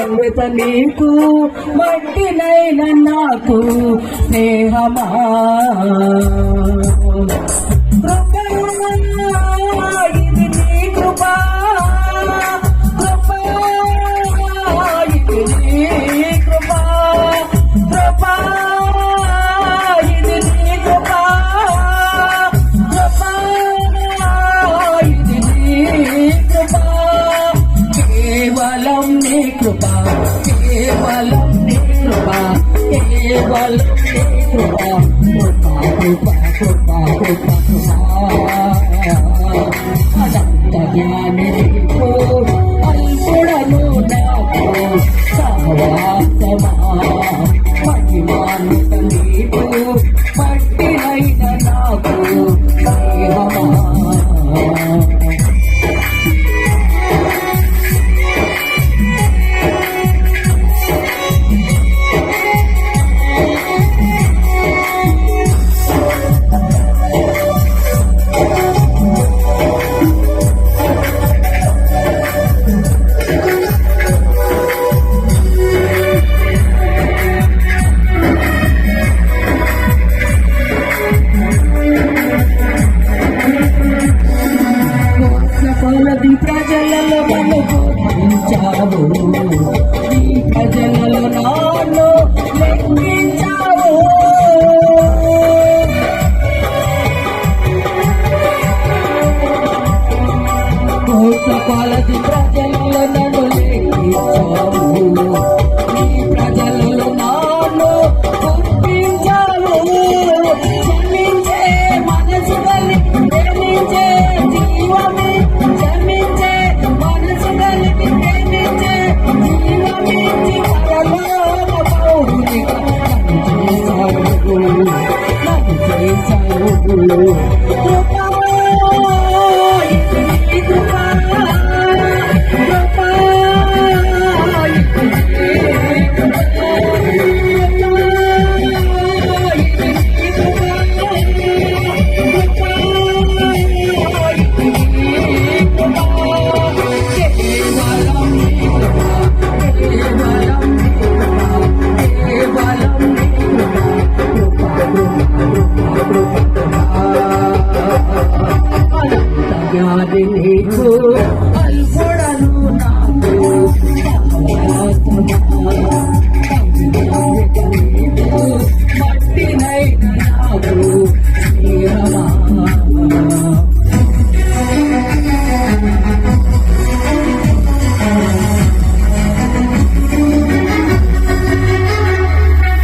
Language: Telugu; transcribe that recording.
కృతజ్ఞత నీకు మట్టినైన నాకు స్నేహమా ఇది నీ కృపా ఇది నీ కృపా ఇది నీ కృపా ఇది నీ కృపా కేవలం నీ కృపా కేవలం నీ కృపా కేవలం నీ కృపా కృపా కృపా కృపా కృపా అనంత జ్ఞాని నీకు అల్పుడను నాకు సహవాసమా మహిమాన్విత నీకు మట్టినైన నాకు స్నేహమా కొలది ప్రజలలో నన్ను గుర్తించావు ఈ ప్రజలలో నాను లెక్కించావు కొలది ప్రజలలో నన్ను లెక్కించావు